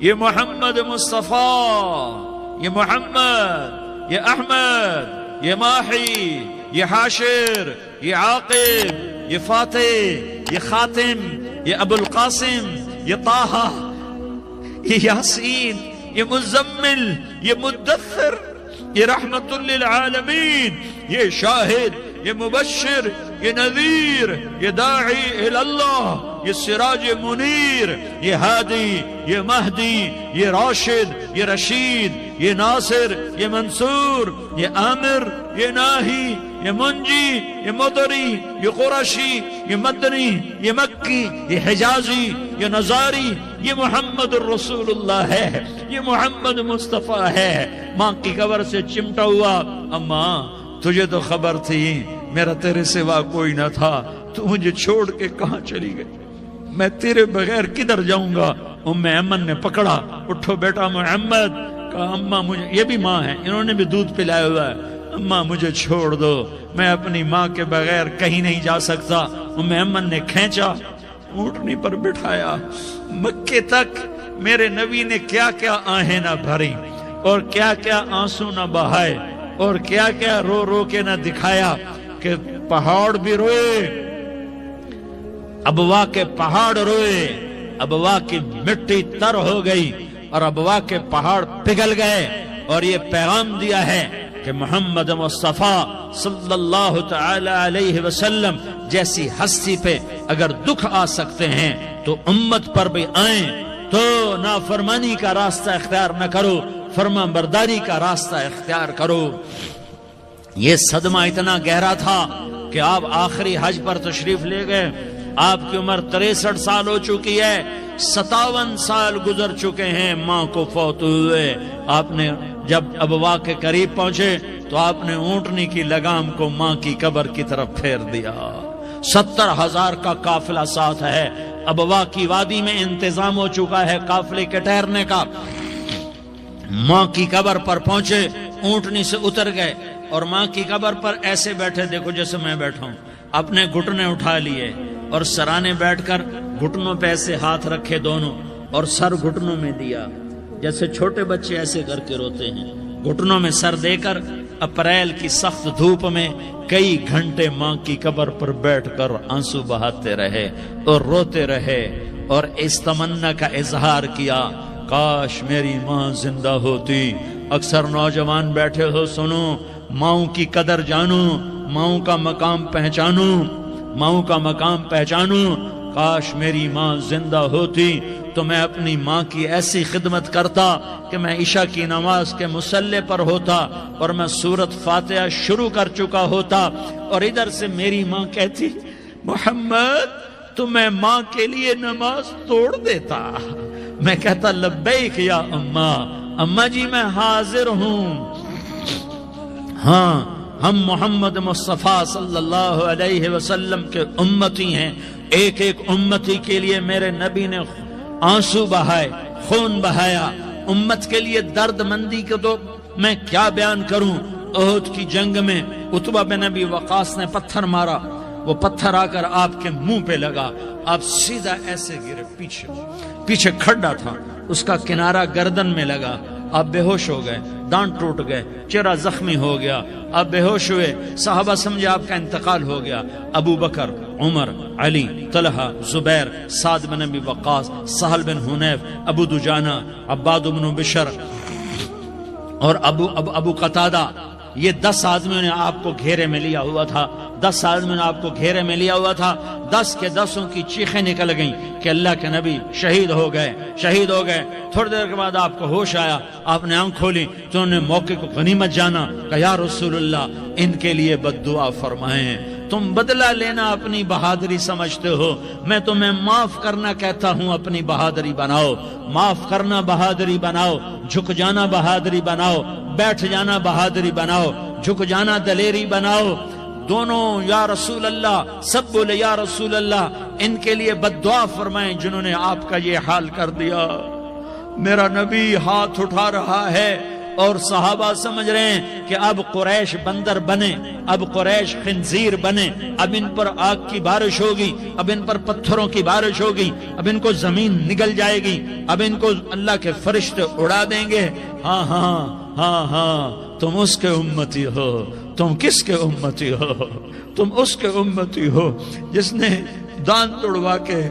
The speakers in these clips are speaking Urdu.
یہ محمد مصطفیٰ، یہ محمد، یہ احمد، یہ ماحی، یہ حاشر، یہ عاقب، یہ فاتح، یہ خاتم، یہ ابو القاسم، یہ طہ، یہ یاسین، یہ مزمل، یہ مدثر، یہ رحمت للعالمین، یہ شاہد، یہ مبشر، یہ نذیر، یہ داعی اللہ، یہ سراج منیر، یہ ہادی، یہ مہدی، یہ راشد، یہ رشید، یہ ناصر، یہ منصور، یہ عامر، یہ ناہی، یہ منجی، یہ مدری، یہ قرشی، یہ مدنی، یہ مکی، یہ حجازی، یہ نظاری، یہ محمد الرسول اللہ ہے، یہ محمد مصطفیٰ ہے۔ ماں کی قبر سے چمٹا ہوا، اماں تجھے تو خبر تھی میرا تیرے سوا کوئی نہ تھا، تو مجھے چھوڑ کے کہاں چلی گئی، میں تیرے بغیر کدھر جاؤں گا؟ ام ایمن نے پکڑا، اٹھو بیٹا محمد، کہا اماں مجھے، یہ بھی ماں ہے، انہوں نے بھی دودھ پلایا ہوا ہے، اماں مجھے چھوڑ دو، میں اپنی ماں کے بغیر کہیں نہیں جا سکتا۔ ام ایمن نے کھینچا، اونٹنی پر بٹھایا، مکے تک میرے نبی نے کیا کیا آہیں نہ بھری اور کیا کیا آنسو نہ بہائے اور کیا کیا رو رو کے نہ دکھایا کہ پہاڑ بھی روئے، ابوا کے پہاڑ روئے، ابوا کی مٹی تر ہو گئی اور ابوا کے پہاڑ پگھل گئے، اور یہ پیغام دیا ہے کہ محمد مصطفیٰ صلی اللہ تعالی علیہ وسلم جیسی ہستی پہ اگر دکھ آ سکتے ہیں تو امت پر بھی آئیں، تو نافرمانی کا راستہ اختیار نہ کرو، فرما برداری کا راستہ اختیار کرو۔ یہ صدمہ اتنا گہرا تھا کہ آپ آخری حج پر تشریف لے گئے، آپ کی عمر 63 سال ہو چکی ہے، 57 سال گزر چکے ہیں ماں کو فوت ہوئے۔ آپ نے جب ابوا کے قریب پہنچے تو آپ نے اونٹنی کی لگام کو ماں کی قبر کی طرف پھیر دیا۔ 70,000 کا قافلہ ساتھ ہے، ابوا کی وادی میں انتظام ہو چکا ہے قافلے کے ٹھہرنے کا۔ ماں کی قبر پر پہنچے، اونٹنی سے اتر گئے اور ماں کی قبر پر ایسے بیٹھے، دیکھو جیسے میں بیٹھا ہوں، اپنے گھٹنے اٹھا لیے اور سرانے بیٹھ کر گھٹنوں پہ ایسے ہاتھ رکھے دونوں اور سر گھٹنوں میں دیا، جیسے چھوٹے بچے ایسے کر کے روتے ہیں، گھٹنوں میں سر دے کر اپریل کی سخت دھوپ میں کئی گھنٹے ماں کی قبر پر بیٹھ کر آنسو بہاتے رہے اور روتے رہے اور اس تمنا کا اظہار کیا، کاش میری ماں زندہ ہوتی۔ اکثر نوجوان بیٹھے ہو، سنو، ماؤں کی قدر جانو، ماؤں کا مقام پہچانو، ماؤں کا مقام پہچانو۔ کاش میری ماں زندہ ہوتی تو میں اپنی ماں کی ایسی خدمت کرتا کہ میں عشاء کی نماز کے مصلی پر ہوتا اور میں سورت فاتحہ شروع کر چکا ہوتا، اور ادھر سے میری ماں کہتی محمد تو میں ماں کے لیے نماز توڑ دیتا، میں کہتا لبیک یا اماں، اماں جی میں حاضر ہوں۔ ہاں، ہم محمد مصطفیٰ صلی اللہ علیہ وسلم کے امتی ہیں، ایک ایک امتی کے لیے میرے نبی نے آنسو بہائے، خون بہایا، امت کے لیے درد مندی کو تو میں کیا بیان کروں۔ احد کی جنگ میں عتبہ بن ابی وقاص نے پتھر مارا، وہ پتھر آ کر آپ کے منہ پہ لگا، آپ سیدھا ایسے گرے، پیچھے کھڈا تھا، اس کا کنارہ گردن میں لگا، آپ بے ہوش ہو گئے، دانت ٹوٹ گئے، چہرہ زخمی ہو گیا، آپ بے ہوش ہوئے، صحابہ سمجھے آپ کا انتقال ہو گیا۔ ابو بکر، عمر، علی، طلحہ، زبیر، سعد بن ابی وقاص، سہل بن حنیف، ابو دجانہ، عباد بن بشر اور ابو قتادہ، یہ 10 آدمیوں نے آپ کو گھیرے میں لیا ہوا تھا، 10 آدمیوں نے آپ کو گھیرے میں لیا ہوا تھا، 10 کے 10 کی چیخیں نکل گئیں کہ اللہ کے نبی شہید ہو گئے، شہید ہو گئے۔ تھوڑی دیر کے بعد آپ کو ہوش آیا، آپ نے آنکھ کھولی تو انہوں نے موقع کو غنیمت جانا، کہ یا رسول اللہ ان کے لیے بد دعا فرمائیں، تم بدلہ لینا اپنی بہادری سمجھتے ہو، میں تمہیں معاف کرنا کہتا ہوں، اپنی بہادری بناؤ، معاف کرنا بہادری بناؤ، جھک جانا بہادری بناؤ، بیٹھ جانا بہادری بناؤ، جھک جانا دلیری بناؤ۔ دونوں یا رسول اللہ، سب بولے یا رسول اللہ، ان کے لیے بد دعا فرمائیں جنہوں نے آپ کا یہ حال کر دیا۔ میرا نبی ہاتھ اٹھا رہا ہے اور صحابہ سمجھ رہے ہیں کہ اب قریش بندر بنے، اب قریش خنزیر بنے، اب ان پر آگ کی بارش ہوگی، اب ان پر پتھروں کی بارش ہوگی، اب ان کو زمین نگل جائے گی، اب ان کو اللہ کے فرشتے اڑا دیں گے۔ ہاں ہاں ہاں ہاں، تم اس کے امتی ہو۔ تم کس کے امتی ہو؟ تم اس کے امتی ہو جس نے دان توڑوا کے،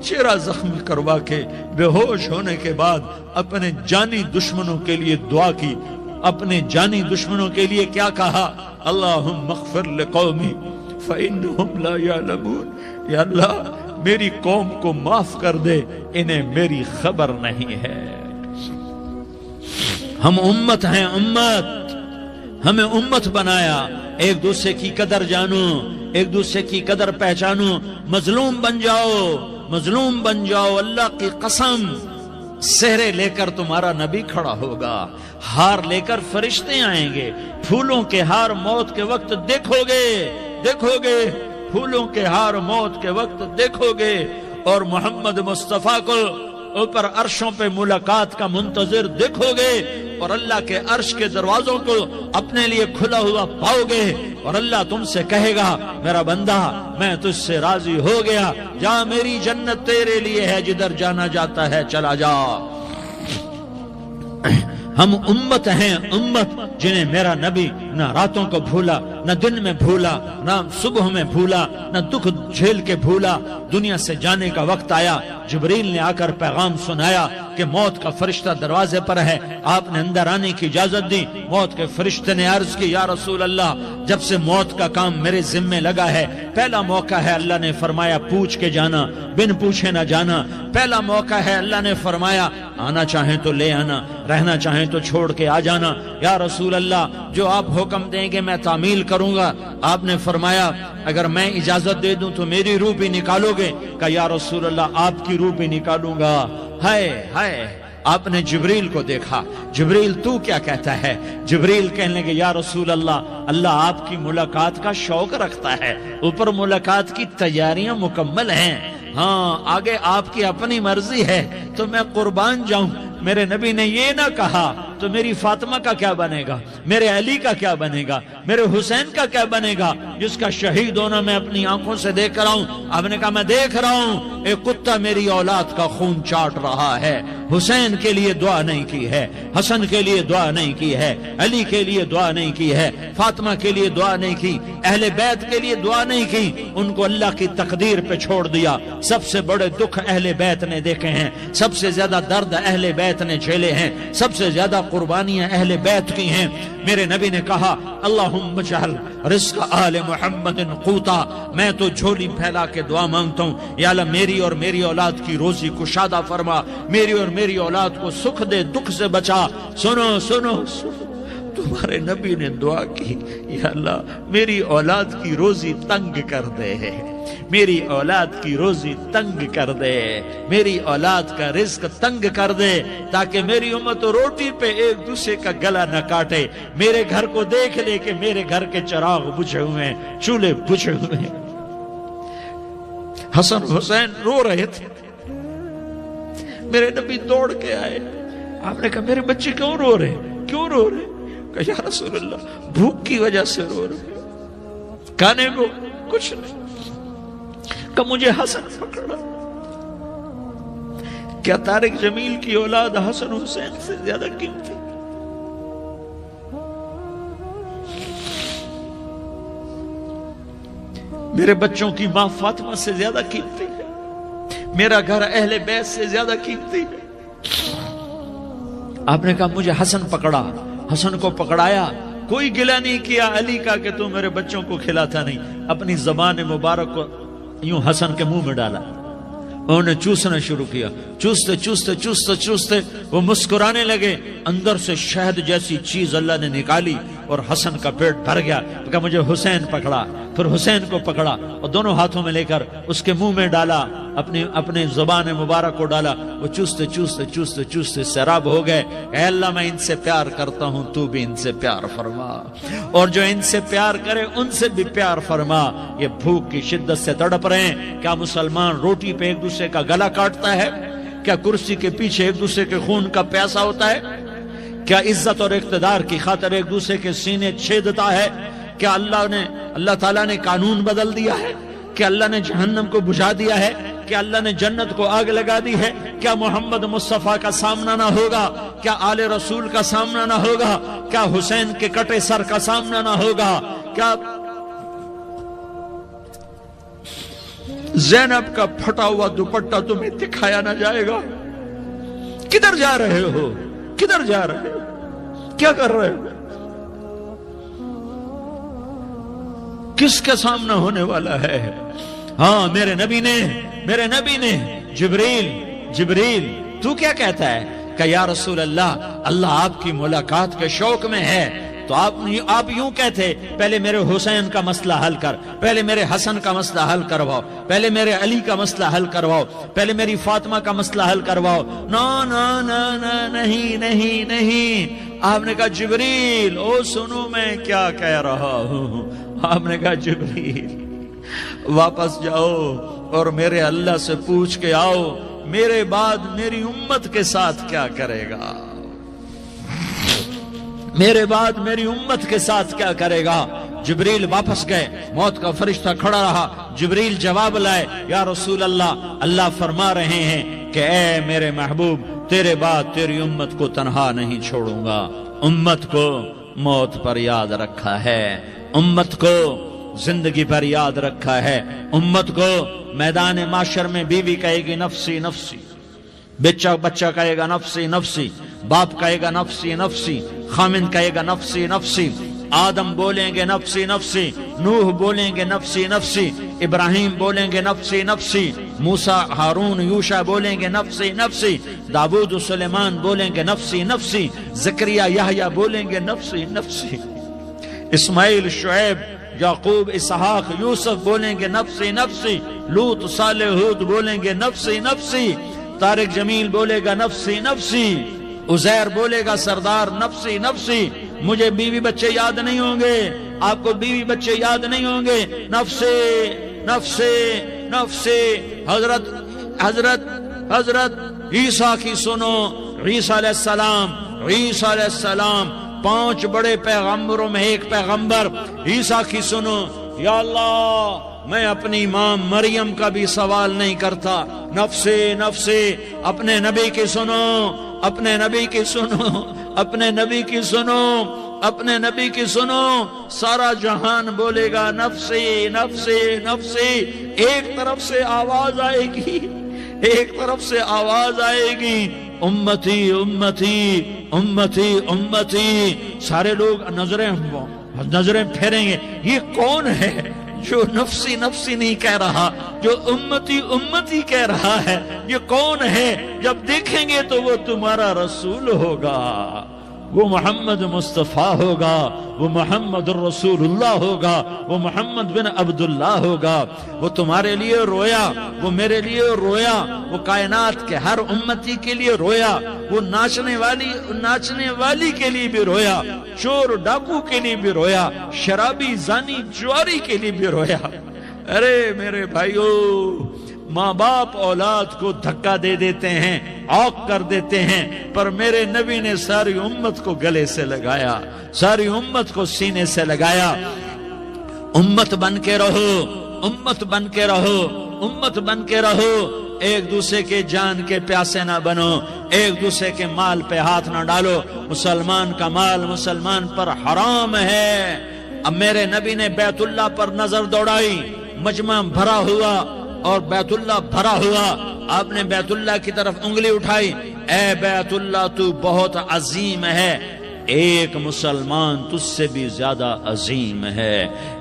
چہرہ زخمی کروا کے، بے ہوش ہونے کے بعد اپنے جانی دشمنوں کے لیے دعا کی، اپنے جانی دشمنوں کے لیے کیا کہا؟ اللہم اغفر لقومی فإنہم لا یعلمون، یا اللہ میری قوم کو معاف کر دے، انہیں میری خبر نہیں ہے۔ ہم امت ہیں، امت، ہمیں امت بنایا۔ ایک دوسرے کی قدر جانو، ایک دوسرے کی قدر پہچانو، مظلوم بن جاؤ، مظلوم بن جاؤ۔ اللہ کی قسم، سہرے لے کر تمہارا نبی کھڑا ہوگا، ہار لے کر فرشتے آئیں گے، پھولوں کے ہار موت کے وقت دیکھو گے، دیکھو گے، پھولوں کے ہار موت کے وقت دیکھو گے، اور محمد مصطفیٰ کو اوپر عرشوں پہ ملاقات کا منتظر دیکھو گے، اور اللہ کے عرش کے دروازوں کو اپنے لیے کھلا ہوا پاؤ گے، اور اللہ تم سے کہے گا میرا بندہ میں تجھ سے راضی ہو گیا، جا میری جنت تیرے لیے ہے، جدھر جانا جاتا ہے چلا جا۔ ہم امت ہیں، امت جنہیں میرا نبی نہ راتوں کو بھولا، نہ دن میں بھولا، نہ صبح میں بھولا، نہ دکھ جھیل کے بھولا۔ دنیا سے جانے کا وقت آیا، جبریل نے آ کر پیغام سنایا کہ موت کا فرشتہ دروازے پر ہے، آپ نے اندر آنے کی اجازت دی۔ موت کے فرشتے نے عرض کی یا رسول اللہ، جب سے موت کا کام میرے ذمے لگا ہے، پہلا موقع ہے اللہ نے فرمایا پوچھ کے جانا، بن پوچھے نہ جانا۔ پہلا موقع ہے اللہ نے فرمایا آنا چاہیں تو لے آنا، رہنا چاہیں تو چھوڑ کے آ جانا۔ یا رسول اللہ جو آپ حکم دیں گے میں تعمیل کروں گا۔ آپ نے فرمایا اگر میں اجازت دے دوں تو میری روح بھی نکالو گے؟ کہا یا رسول اللہ آپ کی روح بھی نکالوں گا۔ ہائے ہائے، آپ نے جبریل کو دیکھا، جبریل تو کیا کہتا ہے؟ جبریل کہنے لگے یا رسول اللہ، اللہ آپ کی ملاقات کا شوق رکھتا ہے، اوپر ملاقات کی تیاریاں مکمل ہیں، ہاں آگے آپ کی اپنی مرضی ہے تو میں قربان جاؤں۔ میرے نبی نے یہ نہ کہا تو میری فاطمہ کا کیا بنے گا، میرے علی کا کیا بنے گا، میرے حسین کا کیا بنے گا جس کا شہید ہونا میں اپنی آنکھوں سے دیکھ رہا ہوں۔ آپ نے کہا میں دیکھ رہا ہوں ایک کتا میری اولاد کا خون چاٹ رہا ہے، حسین کے لیے دعا نہیں کی ہے، حسن کے لیے دعا نہیں کی ہے، علی کے لیے دعا نہیں کی ہے، فاطمہ کے لیے دعا نہیں کی، اہل بیت کے لیے دعا نہیں کی، ان کو اللہ کی تقدیر پہ چھوڑ دیا۔ سب سے بڑے دکھ اہل بیت نے دیکھے ہیں، سب سے زیادہ درد اہل بیت نے جھیلے ہیں، سب سے زیادہ قربانیاں اہل بیت کی ہیں۔ میرے نبی نے کہا اللہم اجعل رزق آل محمد قوتا، میں تو جھولی پھیلا کے دعا مانگتا ہوں یا اللہ میری اور میری اولاد کی روزی کشادہ فرما، میری اور میری اولاد کو سکھ دے، دکھ سے بچا۔ سنو سنو سنو، تمہارے نبی نے دعا کی یا اللہ میری اولاد کی روزی تنگ کر دے، میری اولاد کی روزی تنگ کر دے، میری اولاد کا رزق تنگ کر دے، تاکہ میری امت روٹی پہ ایک دوسرے کا گلا نہ کاٹے، میرے گھر کو دیکھ لے کہ میرے گھر کے چراغ بجھے ہوئے ہیں، چولہے بجھے ہوئے ہیں۔ حسن حسین رو رہے تھے، میرے نبی دوڑ کے آئے، آپ نے کہا میرے بچے کیوں رو رہے ہیں، کیوں رو رہے ہیں؟ کہا یا رسول اللہ بھوک کی وجہ سے رو رہے، کھانے کو کچھ نہیں۔ کہ مجھے حسن پکڑا۔ کیا طارق جمیل کی اولاد حسن حسین سے زیادہ قیمتی؟ میرے بچوں کی ماں فاطمہ سے زیادہ قیمتی ہے، میرا گھر اہل بیت سے زیادہ قیمتی ہے۔ آپ نے کہا مجھے حسن پکڑا، حسن کو پکڑایا، کوئی گلہ نہیں کیا علی کا کہ تو میرے بچوں کو کھلاتا نہیں، اپنی زبان مبارک کو یوں حسن کے منہ میں ڈالا، انہوں نے چوسنا شروع کیا، چوستے چوستے چوستے چوستے وہ مسکرانے لگے، اندر سے شہد جیسی چیز اللہ نے نکالی اور حسن کا پیٹ بھر گیا۔ کہا مجھے حسین پکڑا، پھر حسین کو پکڑا اور دونوں ہاتھوں میں لے کر اس کے منہ میں ڈالا، اپنے زبان مبارک کو ڈالا، وہ چوستے چوستے چوستے چوستے سیراب ہو گئے۔ اے اللہ میں ان سے پیار کرتا ہوں، تو بھی ان سے پیار فرما، اور جو ان سے پیار کرے ان سے بھی پیار فرما۔ یہ بھوک کی شدت سے تڑپ رہے ہیں، کیا مسلمان روٹی پہ ایک دوسرے کا گلا کاٹتا ہے؟ کیا کرسی کے پیچھے ایک دوسرے کے خون کا پیاسا ہوتا ہے؟ کیا عزت اور اقتدار کی خاطر ایک دوسرے کے سینے چھیدتا ہے؟ کیا اللہ تعالیٰ نے قانون بدل دیا ہے؟ کیا اللہ نے جہنم کو بجھا دیا ہے؟ کیا اللہ نے جنت کو آگ لگا دی ہے؟ کیا محمد مصطفیٰ کا سامنا نہ ہوگا؟ کیا آل رسول کا سامنا نہ ہوگا؟ کیا حسین کے کٹے سر کا سامنا نہ ہوگا؟ کیا زینب کا پھٹا ہوا دوپٹہ تمہیں دکھایا نہ جائے گا؟ کدھر جا رہے ہو؟ کدھر جا رہے ہو؟ کیا کر رہے ہو؟ کس کا سامنا ہونے والا ہے؟ ہاں میرے نبی نے جبریل تو کیا کہتا ہے کہ یا رسول اللہ آپ کی ملاقات کے شوق میں ہے، تو آپ یوں کہتے پہلے میرے حسین کا مسئلہ حل کر، پہلے میرے حسن کا مسئلہ حل کرواؤ، پہلے میرے علی کا مسئلہ حل کرواؤ، پہلے میری فاطمہ کا مسئلہ حل کرواؤ۔ نہیں، آپ نے کہا جبریل سنو میں کیا کہہ رہا ہوں۔ آپ نے کہا جبریل واپس جاؤ اور میرے اللہ سے پوچھ کے آؤ میرے بعد میری امت کے ساتھ کیا کرے گا، میرے بعد میری امت کے ساتھ کیا کرے گا۔ جبریل واپس گئے، موت کا فرشتہ کھڑا رہا، جبریل جواب لائے، یا رسول اللہ فرما رہے ہیں کہ اے میرے محبوب تیرے بعد تیری امت کو تنہا نہیں چھوڑوں گا۔ امت کو موت پر یاد رکھا ہے، امت کو زندگی پر یاد رکھا ہے، امت کو میدان معاشر میں بیوی کہے گی نفسی نفسی، بچہ کہے گا نفسی نفسی، باپ کہے گا نفسی نفسی، خامن کہے گا نفسی نفسی، آدم بولیں گے نفسی نفسی، نوح بولیں گے نفسی نفسی، ابراہیم بولیں گے نفسی نفسی، موسیٰ ہارون یوشع بولیں گے نفسی نفسی، داؤد سلیمان بولیں گے نفسی نفسی، زکریا یحییٰ بولیں گے نفسی نفسی، اسماعیل شعیب یعقوب اسحاق یوسف بولیں گے نفسی نفسی، لوط صالح ہود بولیں گے نفسی نفسی، طارق جمیل بولے گا نفسی نفسی، عزیر بولے گا سردار نفسی نفسی، مجھے بیوی بچے یاد نہیں ہوں گے، آپ کو بیوی بچے یاد نہیں ہوں گے، نفسی نفسی نفسی۔ حضرت عیسیٰ کی سنو، عیسیٰ علیہ السلام 5 بڑے پیغمبروں میں ایک پیغمبر، عیسیٰ کی سنو، یا اللہ میں اپنی ماں مریم کا بھی سوال نہیں کرتا، نفسی نفسی۔ اپنے نبی کی سنو، اپنے نبی کی سنو، اپنے نبی کی سنو، اپنے نبی کی سنو، سارا جہان بولے گا نفسی نفسی نفسی۔ ایک طرف سے آواز آئے گی، ایک طرف سے آواز آئے گی، امتی امتی امتی امتی۔ سارے لوگ نظریں پھیریں گے، یہ کون ہے جو نفسی نفسی نہیں کہہ رہا، جو امتی امتی کہہ رہا ہے؟ یہ کون ہے؟ جب دیکھیں گے تو وہ تمہارا رسول ہوگا، وہ محمد مصطفیٰ ہوگا، وہ محمد الرسول اللہ ہوگا، وہ محمد بن عبداللہ ہوگا۔ وہ تمہارے لیے رویا، وہ میرے لیے رویا، وہ کائنات کے ہر امتی کے لیے رویا، وہ ناچنے والی کے لیے بھی رویا، چور ڈاکو کے لیے بھی رویا، شرابی زانی جواری کے لیے بھی رویا۔ ارے میرے بھائیو، ماں باپ اولاد کو دھکا دے دیتے ہیں، عوق کر دیتے ہیں، پر میرے نبی نے ساری امت کو گلے سے لگایا، ساری امت کو سینے سے لگایا۔ امت بن کے رہو، امت بن کے رہو، امت بن کے رہو، ایک دوسرے کے جان کے پیاسے نہ بنو، ایک دوسرے کے مال پہ ہاتھ نہ ڈالو۔ مسلمان کا مال مسلمان پر حرام ہے۔ اب میرے نبی نے بیت اللہ پر نظر دوڑائی، مجمع بھرا ہوا اور بیت اللہ بھرا ہوا، آپ نے بیت اللہ کی طرف انگلی اٹھائی، اے بیت اللہ تو بہت عظیم ہے، ایک مسلمان تجھ سے بھی زیادہ عظیم ہے،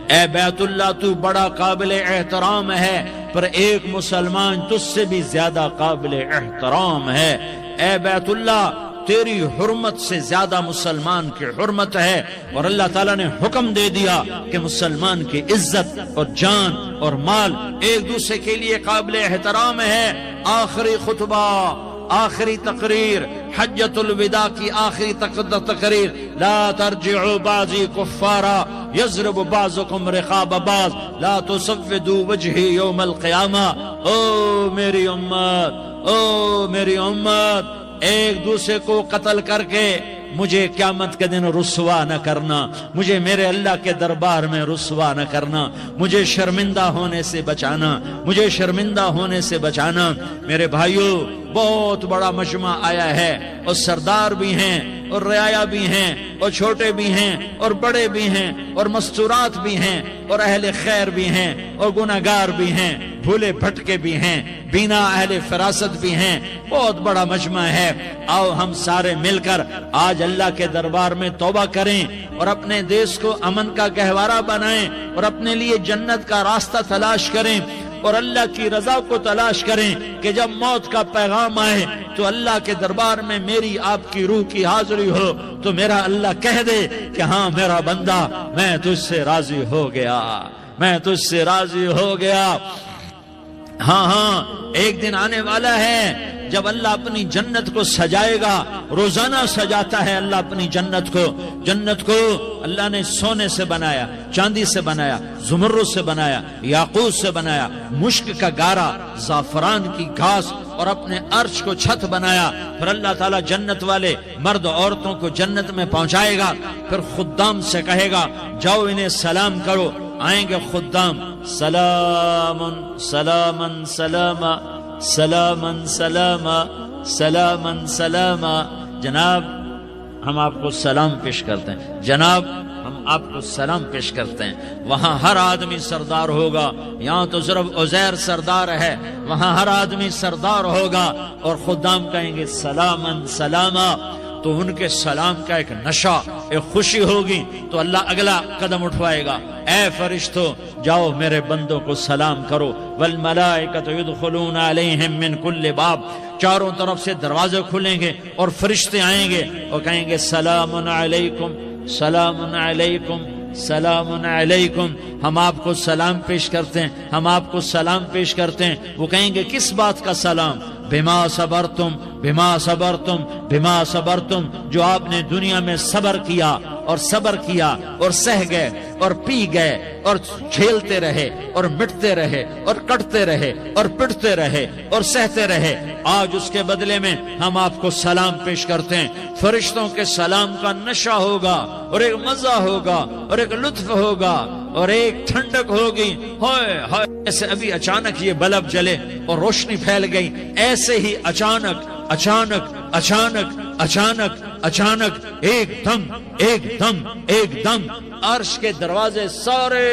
اے بیت اللہ تو بڑا قابل احترام ہے، پر ایک مسلمان تجھ سے بھی زیادہ قابل احترام ہے، اے بیت اللہ تیری حرمت سے زیادہ مسلمان کی حرمت ہے۔ اور اللہ تعالیٰ نے حکم دے دیا کہ مسلمان کی عزت اور جان اور مال ایک دوسرے کے لیے قابل احترام ہے۔ آخری خطبہ، آخری تقریر، حجۃ الوداع کی آخری تقریر، لا ترجعوا بعضی کفارا یضرب بعضکم رقاب بعض لا تسودوا وجہی یوم القیامہ۔ او میری امت، او میری امت، ایک دوسرے کو قتل کر کے مجھے قیامت کے دن رسوا نہ کرنا، مجھے میرے اللہ کے دربار میں رسوا نہ کرنا، مجھے شرمندہ ہونے سے بچانا، مجھے شرمندہ ہونے سے بچانا۔ میرے بھائیوں، بہت بڑا مجمع آیا ہے، اور سردار بھی ہیں اور رعایا بھی ہیں اور چھوٹے بھی ہیں اور بڑے بھی ہیں اور مستورات بھی ہیں اور اہل خیر بھی ہیں اور گناہگار بھی ہیں، بھولے بھٹکے بھی ہیں، بینا اہل فراست بھی ہیں، بہت بڑا مجمع ہے۔ آؤ ہم سارے مل کر آج اللہ کے دربار میں توبہ کریں اور اپنے دیش کو امن کا گہوارہ بنائیں اور اپنے لیے جنت کا راستہ تلاش کریں اور اللہ کی رضا کو تلاش کریں کہ جب موت کا پیغام آئے تو اللہ کے دربار میں میری آپ کی روح کی حاضری ہو تو میرا اللہ کہہ دے کہ ہاں میرا بندہ، میں تجھ سے راضی ہو گیا، میں تجھ سے راضی ہو گیا۔ ہاں ایک دن آنے والا ہے جب اللہ اپنی جنت کو سجائے گا، روزانہ سجاتا ہے اللہ اپنی جنت کو۔ جنت کو اللہ نے سونے سے بنایا، چاندی سے بنایا، زمرد سے بنایا، یاقوت سے بنایا، مشک کا گارا، زعفران کی گھاس اور اپنے عرش کو چھت بنایا۔ پھر اللہ تعالیٰ جنت والے مرد عورتوں کو جنت میں پہنچائے گا، پھر خدام سے کہے گا جاؤ انہیں سلام کرو۔ آئیں گے خدام، سلام سلاما سلاما سلاما سلاما سلاما سلاما، جناب ہم آپ کو سلام پیش کرتے ہیں، جناب ہم آپ کو سلام پیش کرتے ہیں۔ وہاں ہر آدمی سردار ہوگا، یہاں تو صرف عزیر سردار ہے، وہاں ہر آدمی سردار ہوگا اور خدام کہیں گے سلاما سلاما، تو ان کے سلام کا ایک نشہ، ایک خوشی ہوگی، تو اللہ اگلا قدم اٹھوائے گا، اے فرشتو جاؤ میرے بندوں کو سلام کرو۔ والملائکۃ یدخلون علیہم من کل باب، چاروں طرف سے دروازے کھلیں گے اور فرشتے آئیں گے اور کہیں گے سلام علیکم سلام علیکم سلام علیکم، ہم آپ کو سلام پیش کرتے ہیں، ہم آپ کو سلام پیش کرتے ہیں۔ وہ کہیں گے کس بات کا سلام؟ بما صبرتم بما صبرتم بما صبرتم، جو آپ نے دنیا میں صبر کیا اور صبر کیا اور سہ گئے اور پی گئے اور جھیلتے رہے اور مٹتے رہے اور کٹتے رہے اور پٹتے رہے اور سہتے رہے، آج اس کے بدلے میں ہم آپ کو سلام پیش کرتے ہیں۔ فرشتوں کے سلام کا نشہ ہوگا اور ایک مزہ ہوگا اور ایک لطف ہوگا اور ایک ٹھنڈک ہوگی۔ ہائے ہائے، ایسے ابھی اچانک یہ بلب جلے اور روشنی پھیل گئی، ایسے ہی اچانک اچانک اچانک اچانک اچانک ایک دم ایک دم ایک دم عرش کے دروازے سارے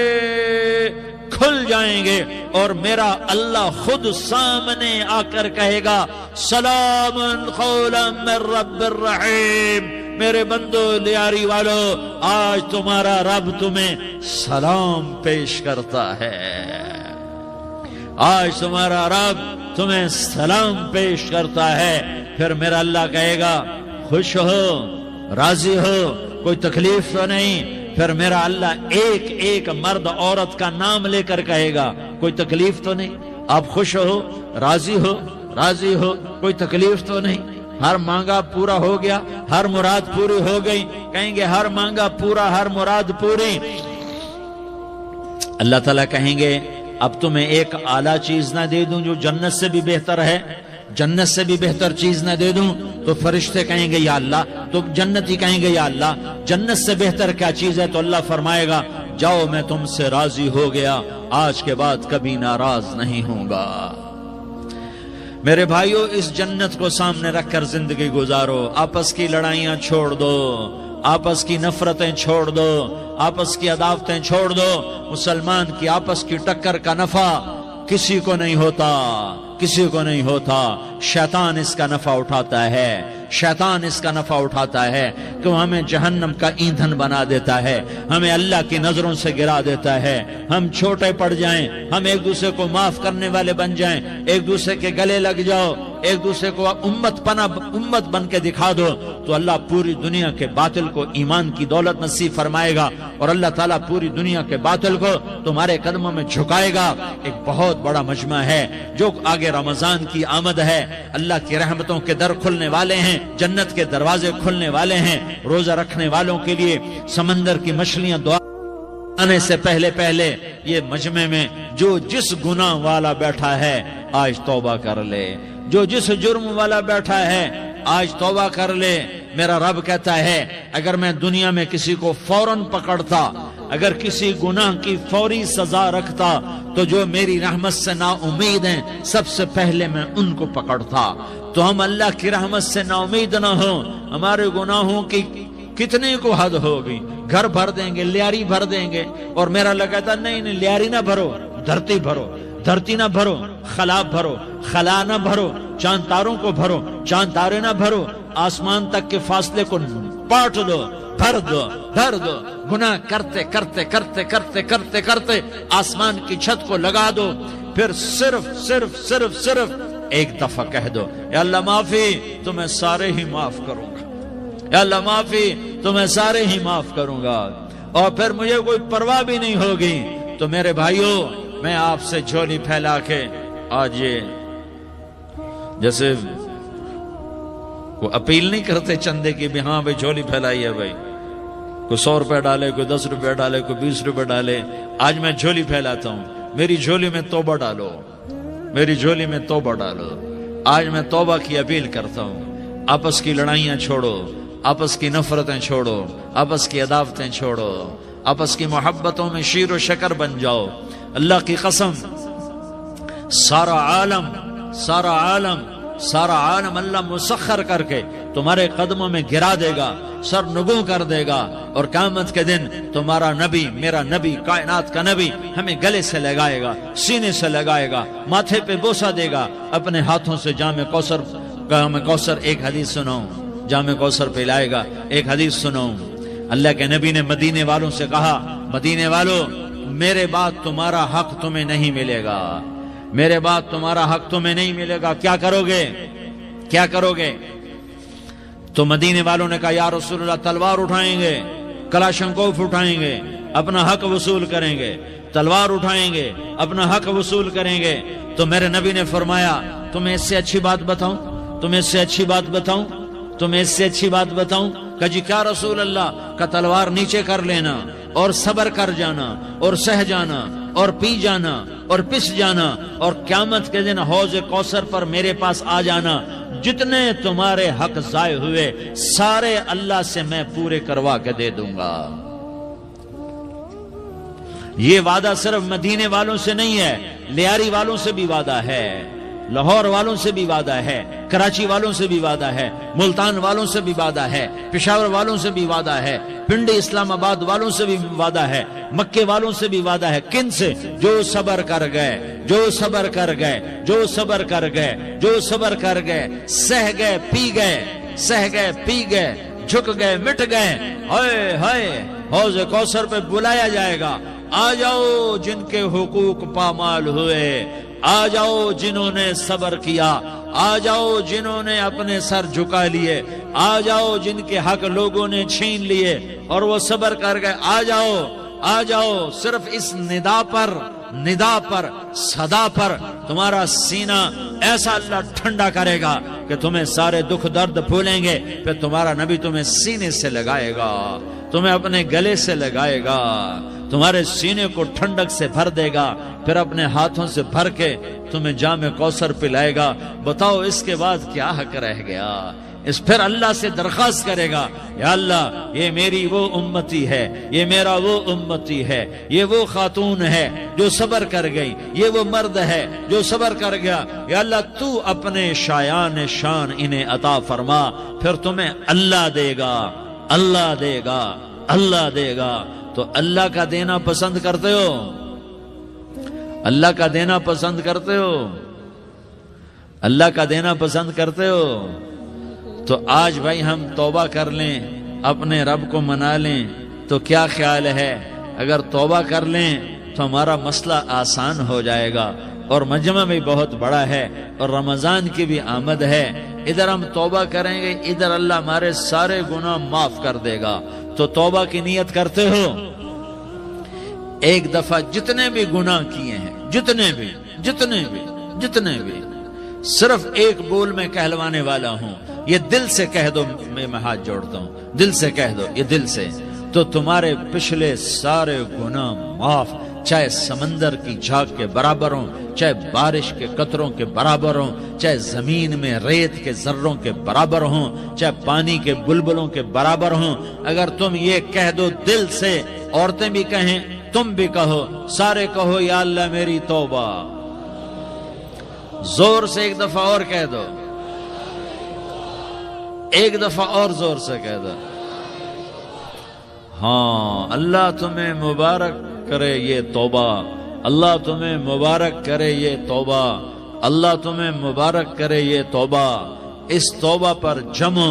کھل جائیں گے اور میرا اللہ خود سامنے آ کر کہے گا سلام قولا من رب الرحیم، میرے بندو لیاری والو، آج تمہارا رب تمہیں سلام پیش کرتا ہے، آج تمہارا رب تمہیں سلام پیش کرتا ہے۔ پھر میرا اللہ کہے گا خوش ہو، راضی ہو، کوئی تکلیف تو نہیں؟ پھر میرا اللہ ایک ایک مرد عورت کا نام لے کر کہے گا کوئی تکلیف تو نہیں؟ آپ خوش ہو، راضی ہو، راضی ہو، کوئی تکلیف تو نہیں؟ ہر مانگا پورا ہو گیا، ہر مراد پوری ہو گئی؟ کہیں گے ہر مانگا پورا، ہر مراد پوری۔ اللہ تعالیٰ کہیں گے اب تمہیں ایک اعلیٰ چیز نہ دے دوں جو جنت سے بھی بہتر ہے؟ جنت سے بھی بہتر چیز نہ دے دوں؟ تو فرشتے کہیں گے یا اللہ، تو جنتی کہیں گے یا اللہ جنت سے بہتر کیا چیز ہے؟ تو اللہ فرمائے گا جاؤ میں تم سے راضی ہو گیا، آج کے بعد کبھی ناراض نہیں ہوں گا۔ میرے بھائیو، اس جنت کو سامنے رکھ کر زندگی گزارو، آپس کی لڑائیاں چھوڑ دو، آپس کی نفرتیں چھوڑ دو، آپس کی عداوتیں چھوڑ دو۔ مسلمان کی آپس کی ٹکر کا نفع کسی کو نہیں ہوتا، کسی کو نہیں ہوتا، شیطان اس کا نفع اٹھاتا ہے، شیطان اس کا نفع اٹھاتا ہے کہ وہ ہمیں جہنم کا ایندھن بنا دیتا ہے، ہمیں اللہ کی نظروں سے گرا دیتا ہے، ہم چھوٹے پڑ جائیں، ہم ایک دوسرے کو معاف کرنے والے بن جائیں، ایک دوسرے کے گلے لگ جاؤ، ایک دوسرے کو امت بن کے دکھا دو، تو اللہ پوری دنیا کے باطل کو ایمان کی دولت نصیب فرمائے گا اور اللہ تعالیٰ پوری دنیا کے باطل کو تمہارے قدموں میں جھکائے گا۔ ایک بہت بڑا مجمع ہے، جو آگے رمضان کی آمد ہے، اللہ کی رحمتوں کے در کھلنے والے ہیں، جنت کے دروازے کھلنے والے ہیں، روزہ رکھنے والوں کے لیے سمندر کی مچھلیاں دعا آنے سے پہلے پہلے یہ مجمع میں جو جس گناہ والا بیٹھا ہے آج توبہ کر لے، جو جس جرم والا بیٹھا ہے آج توبہ کر لے، میرا رب کہتا ہے اگر میں دنیا میں کسی کو فوراً پکڑتا، اگر کسی گناہ کی فوری سزا رکھتا تو جو میری رحمت سے نا امید ہیں سب سے پہلے میں ان کو پکڑتا۔ تو ہم اللہ کی رحمت سے نا امید نہ ہوں، ہمارے گناہوں کی کتنے کو حد ہوگی، گھر بھر دیں گے، لیاری بھر دیں گے، اور میرا اللہ کہتا نہیں لیاری نہ بھرو، دھرتی بھرو، دھرتی نہ بھرو، خلا بھرو، خلا نہ بھرو، چاند تاروں کو بھرو، چاند تارے نہ بھرو، آسمان تک کے فاصلے کو پاٹ دو، بھر دو، بھر دو، گناہ کرتے کرتے کرتے کرتے کرتے کرتے آسمان کی چھت کو لگا دو، پھر صرف صرف صرف صرف ایک دفعہ کہہ دو یا اللہ معافی، تو میں سارے ہی معاف کروں گا، یا اللہ معافی، تو میں سارے ہی معاف کروں گا، اور پھر مجھے کوئی پرواہ بھی نہیں ہوگی۔ تو میرے بھائیوں، میں آپ سے جھولی پھیلا کے آج یہ جیسے وہ اپیل نہیں کرتے چندے کی بھی ہاں بھائی جھولی پھیلائی ہے بھائی، کوئی 100 روپے ڈالے، کوئی 10 روپے ڈالے، کوئی 20 روپے ڈالے، آج میں جھولی پھیلاتا ہوں، میری جھولی میں توبہ ڈالو، میری جھولی میں توبہ ڈالو۔ آج میں توبہ کی اپیل کرتا ہوں، آپس کی لڑائیاں چھوڑو، آپس کی نفرتیں چھوڑو، آپس کی عداوتیں چھوڑو، آپس کی محبتوں میں شیر و شکر بن جاؤ۔ اللہ کی قسم، سارا عالم سارا عالم سارا عالم اللہ مسخر کر کے تمہارے قدموں میں گرا دے گا، سر نگوں کر دے گا، اور قیامت کے دن تمہارا نبی، میرا نبی، کائنات کا نبی ہمیں گلے سے لگائے گا، سینے سے لگائے گا، ماتھے پہ بوسہ دے گا، اپنے ہاتھوں سے جام کوثر ایک حدیث سناؤں، جام کوثر پہ لائے گا، ایک حدیث سناؤں۔ اللہ کے نبی نے مدینے والوں سے کہا، مدینے والوں میرے بعد تمہارا حق تمہیں نہیں ملے گا، میرے بعد تمہارا حق تمہیں نہیں ملے گا، کیا کرو گے؟ کیا کرو گے؟ تو مدینے والوں نے کہا یا رسول اللہ تلوار اٹھائیں گے، کلاشنکوف اٹھائیں گے، اپنا حق وصول کریں گے، تلوار اٹھائیں گے، اپنا حق وصول کریں گے۔ تو میرے نبی نے فرمایا تمہیں اس سے اچھی بات بتاؤں، تمہیں اس سے اچھی بات بتاؤں، تمہیں اس سے اچھی بات بتاؤں؟ کہ جی کیا رسول اللہ؟ کا تلوار نیچے کر لینا اور صبر کر جانا اور سہ جانا اور پی جانا اور پس جانا، اور قیامت کے دن حوض کوثر پر میرے پاس آ جانا، جتنے تمہارے حق ضائع ہوئے سارے اللہ سے میں پورے کروا کے دے دوں گا۔ یہ وعدہ صرف مدینے والوں سے نہیں ہے، لیاری والوں سے بھی وعدہ ہے، لاہور والوں سے بھی وعدہ ہے، کراچی والوں سے بھی وعدہ ہے، ملتان والوں سے بھی وعدہ ہے، پشاور والوں سے بھی وعدہ ہے، پنڈی اسلام آباد والوں سے بھی وعدہ ہے، مکے والوں سے بھی وعدہ ہے۔ کن سے؟ جو صبر کر گئے، جو صبر کر گئے، جو صبر کر گئے، جو صبر کر گئے، سہ گئے پی گئے، سہ گئے پی گئے، جھک گئے مٹ گئے، ہائے ہائے حوض کوثر پہ بلایا جائے گا، آ جاؤ جن کے حقوق پامال ہوئے، آ جاؤ جنہوں نے صبر کیا، آ جاؤ جنہوں نے اپنے سر جھکا لیے، آ جاؤ جن کے حق لوگوں نے چھین لیے اور وہ صبر کر گئے، آ جاؤ آ جاؤ۔ صرف اس ندا پر صدا پر تمہارا سینہ ایسا اللہ ٹھنڈا کرے گا کہ تمہیں سارے دکھ درد بھولیں گے، پھر تمہارا نبی تمہیں سینے سے لگائے گا، تمہیں اپنے گلے سے لگائے گا، تمہارے سینے کو ٹھنڈک سے بھر دے گا، پھر اپنے ہاتھوں سے بھر کے تمہیں جام کوثر پلائے گا۔ بتاؤ اس کے بعد کیا حق رہ گیا؟ اس پھر اللہ سے درخواست کرے گا، یا اللہ یہ میری وہ امتی ہے، یہ میرا وہ امتی ہے، یہ وہ خاتون ہے جو صبر کر گئی، یہ وہ مرد ہے جو صبر کر گیا، یا اللہ تو اپنے شایان شان انہیں عطا فرما، پھر تمہیں اللہ دے گا، اللہ دے گا، اللہ دے گا۔ تو اللہ کا دینا پسند کرتے ہو؟ اللہ کا دینا پسند کرتے ہو؟ اللہ کا دینا پسند کرتے ہو؟ تو آج بھائی ہم توبہ کر لیں، اپنے رب کو منا لیں، تو کیا خیال ہے اگر توبہ کر لیں تو ہمارا مسئلہ آسان ہو جائے گا، اور مجمع بھی بہت بڑا ہے اور رمضان کی بھی آمد ہے، ادھر ہم توبہ کریں گے، ادھر اللہ ہمارے سارے گناہ معاف کر دے گا۔ تو توبہ کی نیت کرتے ہو؟ ایک دفعہ جتنے بھی گناہ کیے ہیں، جتنے بھی صرف ایک بول میں کہلوانے والا ہوں، یہ دل سے کہہ دو، میں ہاتھ جوڑتا ہوں، دل سے کہہ دو، یہ دل سے، تو تمہارے پچھلے سارے گناہ معاف، چاہے سمندر کی جھاگ کے برابر ہوں، چاہے بارش کے قطروں کے برابر ہوں، چاہے زمین میں ریت کے ذروں کے برابر ہوں، چاہے پانی کے بلبلوں کے برابر ہوں، اگر تم یہ کہہ دو دل سے، عورتیں بھی کہیں، تم بھی کہو، سارے کہو یا اللہ میری توبہ، زور سے ایک دفعہ اور کہہ دو، ایک دفعہ اور زور سے کہہ دو، ہاں اللہ تمہیں مبارک کرے یہ توبہ، اللہ تمہیں مبارک کرے یہ توبہ، اللہ تمہیں مبارک کرے یہ توبہ۔ اس توبہ پر جمو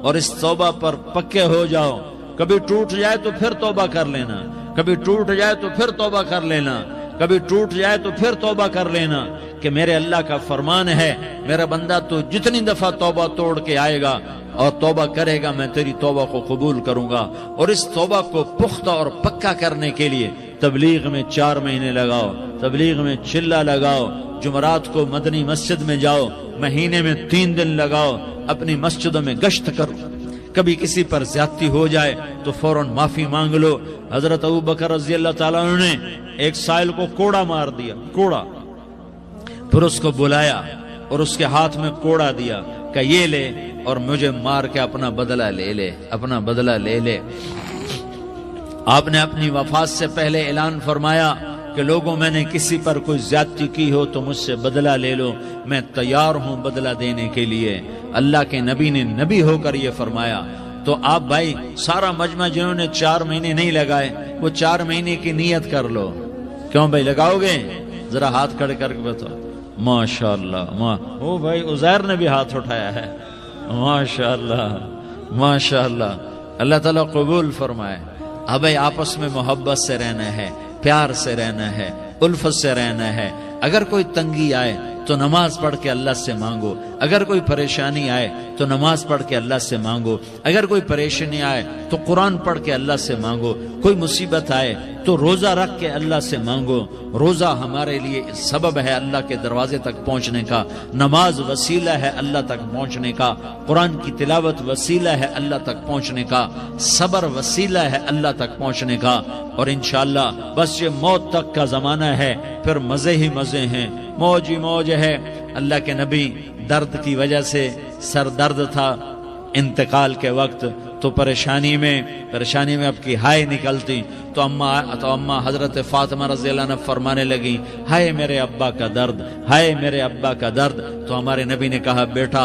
اور اس توبہ پر پکے ہو جاؤ، کبھی ٹوٹ جائے تو پھر توبہ کر لینا، کبھی ٹوٹ جائے تو پھر توبہ کر لینا، کبھی ٹوٹ جائے تو پھر توبہ کر لینا، کہ میرے اللہ کا فرمان ہے میرا بندہ تو جتنی دفعہ توبہ توڑ کے آئے گا اور توبہ کرے گا میں تیری توبہ کو قبول کروں گا۔ اور اس توبہ کو پختہ اور پکا کرنے کے لیے تبلیغ میں 4 مہینے لگاؤ، تبلیغ میں چلہ لگاؤ، جمعرات کو مدنی مسجد میں جاؤ، مہینے میں 3 دن لگاؤ، اپنی مسجدوں میں گشت کرو، کبھی کسی پر زیادتی ہو جائے تو فوراً معافی مانگ لو۔ حضرت ابوبکر رضی اللہ تعالیٰ عنہ نے ایک سائل کو کوڑا مار دیا، کوڑا، پھر اس کو بلایا اور اس کے ہاتھ میں کوڑا دیا کہ یہ لے اور مجھے مار کے اپنا بدلہ لے لے، اپنا بدلہ لے لے۔ آپ نے اپنی وفات سے پہلے اعلان فرمایا کہ لوگوں میں نے کسی پر کوئی زیادتی کی ہو تو مجھ سے بدلہ لے لو، میں تیار ہوں بدلہ دینے کے لیے۔ اللہ کے نبی نے نبی ہو کر یہ فرمایا۔ تو آپ بھائی سارا مجمع جنہوں نے 4 مہینے نہیں لگائے وہ 4 مہینے کی نیت کر لو۔ کیوں بھائی لگاؤ گے؟ ذرا ہاتھ کھڑے کر کے بتاؤ۔ ماشاءاللہ، او بھائی عزیر نے بھی ہاتھ اٹھایا ہے، ماشاءاللہ ماشاءاللہ، اللہ تعالیٰ قبول فرمائے۔ اب بھائی آپس میں محبت سے رہنا ہے، پیار سے رہنا ہے، الفت سے رہنا ہے۔ اگر کوئی تنگی آئے تو نماز پڑھ کے اللہ سے مانگو، اگر کوئی پریشانی آئے تو نماز پڑھ کے اللہ سے مانگو، اگر کوئی پریشانی آئے تو قرآن پڑھ کے اللہ سے مانگو، کوئی مصیبت آئے تو روزہ رکھ کے اللہ سے مانگو۔ روزہ ہمارے لیے سبب ہے اللہ کے دروازے تک پہنچنے کا، نماز وسیلہ ہے اللہ تک پہنچنے کا، قرآن کی تلاوت وسیلہ ہے اللہ تک پہنچنے کا، صبر وسیلہ ہے اللہ تک پہنچنے کا۔ اور انشاءاللہ بس یہ موت تک کا زمانہ ہے، پھر مزے ہی مزے ہیں، موج ہی موج ہے۔ اللہ کے نبی درد کی وجہ سے سر درد تھا انتقال کے وقت، تو پریشانی میں اب کی ہائے نکلتی تو اماں حضرت فاطمہ رضی اللہ عنہ فرمانے لگی، ہائے میرے ابا کا درد، ہائے میرے ابا کا درد۔ تو ہمارے نبی نے کہا، بیٹا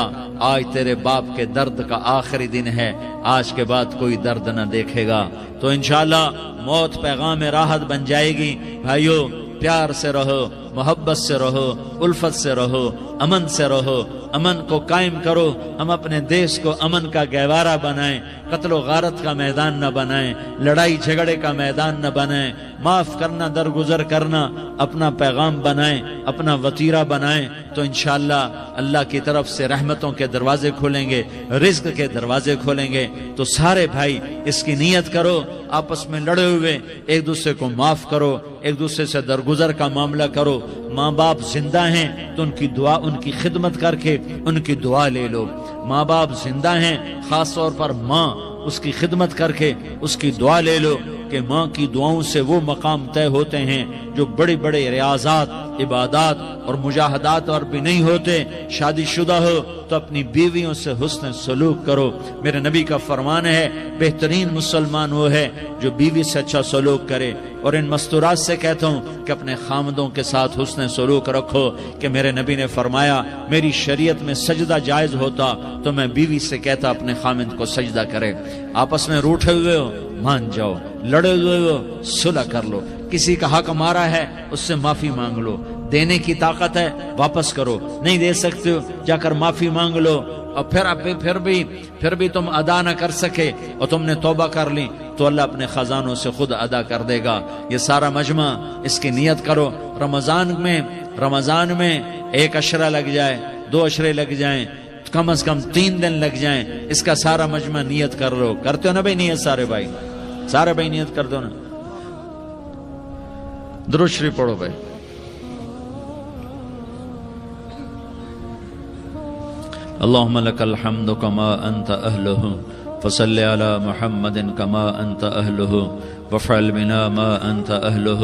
آج تیرے باپ کے درد کا آخری دن ہے، آج کے بعد کوئی درد نہ دیکھے گا۔ تو انشاءاللہ موت پیغام راحت بن جائے گی۔ بھائیو پیار سے رہو، محبت سے رہو، الفت سے رہو، امن سے رہو، امن کو قائم کرو۔ ہم اپنے دیش کو امن کا گہوارہ بنائیں، قتل و غارت کا میدان نہ بنائیں، لڑائی جھگڑے کا میدان نہ بنائیں، معاف کرنا درگزر کرنا اپنا پیغام بنائیں، اپنا وتیرہ بنائیں، تو انشاءاللہ اللہ کی طرف سے رحمتوں کے دروازے کھولیں گے، رزق کے دروازے کھولیں گے۔ تو سارے بھائی اس کی نیت کرو، آپس میں لڑے ہوئے ایک دوسرے کو معاف کرو، ایک دوسرے سے درگزر کا معاملہ کرو۔ ماں باپ زندہ ہیں تو ان کی دعا، ان کی خدمت کر کے ان کی دعا لے لو۔ ماں باپ زندہ ہیں، خاص طور پر ماں، اس کی خدمت کر کے اس کی دعا لے لو، کہ ماں کی دعاؤں سے وہ مقام طے ہوتے ہیں جو بڑے بڑے ریاضات، عبادات اور مجاہدات اور بھی نہیں ہوتے۔ شادی شدہ ہو تو اپنی بیویوں سے حسن سلوک کرو۔ میرے نبی کا فرمان ہے، بہترین مسلمان وہ ہے جو بیوی سے اچھا سلوک کرے۔ اور ان مستورات سے کہتا ہوں کہ اپنے خامدوں کے ساتھ حسن سلوک رکھو، کہ میرے نبی نے فرمایا میری شریعت میں سجدہ جائز ہوتا تو میں بیوی سے کہتا اپنے خامد کو سجدہ کرے۔ آپس میں روٹھے ہوئے ہو مان جاؤ، لڑے ہوئے ہو صلح کر لو، کسی کا حق مارا ہے اس سے معافی مانگ لو، دینے کی طاقت ہے واپس کرو، نہیں دے سکتے ہو جا کر معافی مانگ لو۔ اور پھر بھی تم ادا نہ کر سکے اور تم نے توبہ کر لی تو اللہ اپنے خزانوں سے خود ادا کر دے گا۔ یہ سارا مجمع اس کی نیت کرو۔ رمضان میں 1 عشرہ لگ جائے، 2 عشرے لگ جائیں، کم از کم 3 دن لگ جائیں، اس کا سارا مجمع نیت کر لو۔ کرتے ہو نا بھائی نیت؟ سارے بھائی نیت کر دو نا۔ درود شریف پڑھو بھائی۔ اللهم لك الحمد كما أنت أهله فصل على محمد كما أنت أهله وافعل بنا ما أنت أهله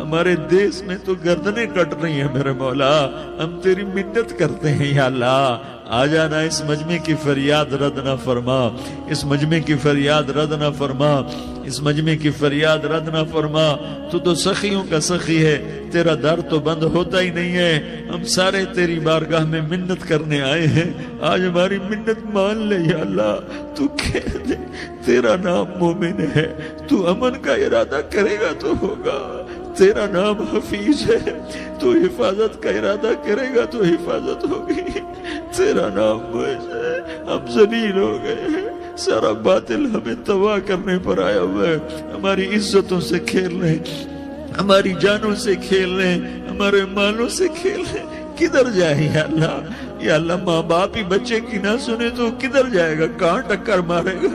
ہمارے دیس میں تو گردنیں کٹ رہی ہیں میرے مولا، ہم تیری منت کرتے ہیں یا اللہ، آ جانا، اس مجمع کی فریاد رد نہ فرما، اس مجمع کی فریاد رد نہ فرما، اس مجمع کی فریاد رد نہ فرما۔ تو سخیوں کا سخی ہے، تیرا در تو بند ہوتا ہی نہیں ہے، ہم سارے تیری بارگاہ میں منت کرنے آئے ہیں، آج ہماری منت مان لے یا اللہ۔ تو کہہ دے تیرا نام مومن ہے، تو امن کا ارادہ کرے گا تو ہوگا، تیرا نام حفیظ ہے، تو حفاظت کا ارادہ کرے گا تو حفاظت ہوگی، تیرا نام معز ہے، ہم ذلیل ہو گئے ہیں، سارا باطل ہمیں تباہ کرنے پر آیا ہوا ہے، ہماری عزتوں سے کھیل رہے ہیں، ہماری جانوں سے کھیل رہے ہیں، ہمارے مالوں سے کھیل رہے ہیں، کدھر جائے یا اللہ؟ یا اللہ ماں باپ ہی بچے کی نہ سنے تو کدھر جائے گا، کہاں ٹکر مارے گا؟